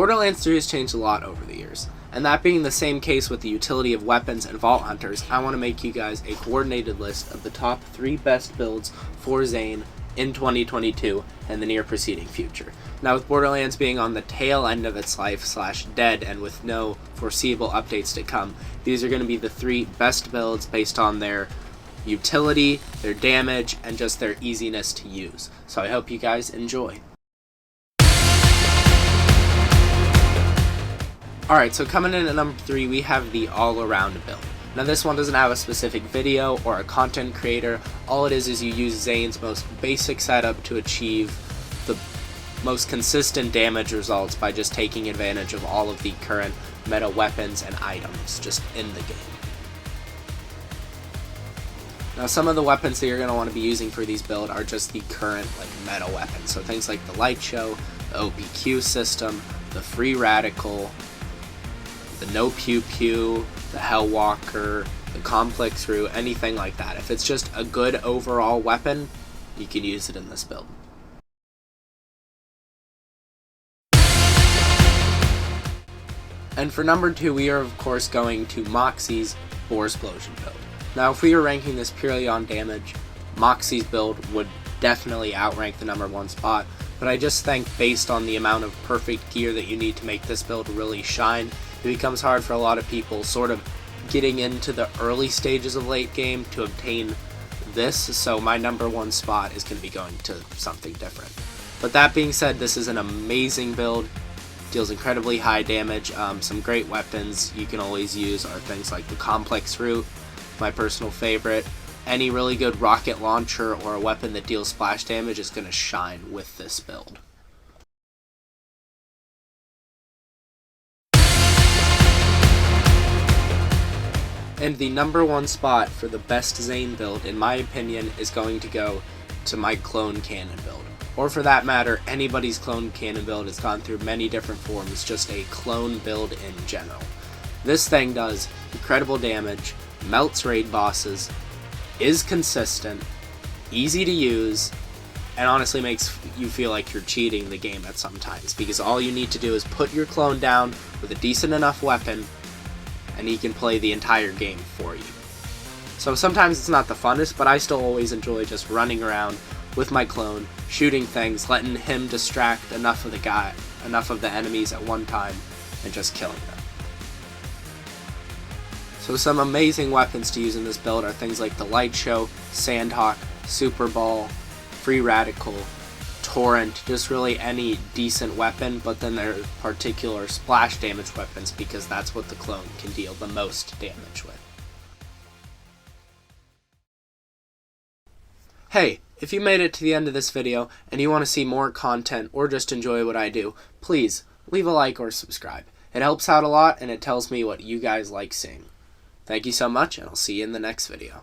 Borderlands 3 has changed a lot over the years, and that being the same case with the utility of weapons and vault hunters, I want to make you guys a coordinated list of the top 3 best builds for Zane in 2022 and the near preceding future. Now, with Borderlands being on the tail end of its life / dead and with no foreseeable updates to come, these are going to be the 3 best builds based on their utility, their damage, and just their easiness to use. So I hope you guys enjoy. Alright, so coming in at number 3, we have the all-around build. Now this one doesn't have a specific video or a content creator. All it is you use Zane's most basic setup to achieve the most consistent damage results by just taking advantage of all of the current meta weapons and items just in the game. Now some of the weapons that you're going to want to be using for these builds are just the current meta weapons. So things like the Light Show, the OPQ system, the Free Radical, the No Pew Pew, the Hellwalker, the Complex Root, anything like that. If it's just a good overall weapon, you can use it in this build. And for number 2, we are of course going to Moxie's Boresplosion build. Now if we were ranking this purely on damage, Moxie's build would definitely outrank the number 1 spot, but I just think based on the amount of perfect gear that you need to make this build really shine, it becomes hard for a lot of people sort of getting into the early stages of late game to obtain this, so my number 1 spot is going to be going to something different. But that being said, this is an amazing build, deals incredibly high damage. Some great weapons you can always use are things like the Complex Root, my personal favorite. Any really good rocket launcher or a weapon that deals splash damage is going to shine with this build. And the number 1 spot for the best Zane build, in my opinion, is going to go to my clone cannon build. Or for that matter, anybody's clone cannon build has gone through many different forms, just a clone build in general. This thing does incredible damage, melts raid bosses, is consistent, easy to use, and honestly makes you feel like you're cheating the game at some times, because all you need to do is put your clone down with a decent enough weapon and he can play the entire game for you. So sometimes it's not the funnest, but I still always enjoy just running around with my clone, shooting things, letting him distract enough of the enemies at one time, and just killing them. So some amazing weapons to use in this build are things like the Light Show, Sandhawk, Super Ball, Free Radical, Torrent, just really any decent weapon, but then there are particular splash damage weapons because that's what the clone can deal the most damage with. Hey, if you made it to the end of this video and you want to see more content or just enjoy what I do, please leave a like or subscribe. It helps out a lot and it tells me what you guys like seeing. Thank you so much, and I'll see you in the next video.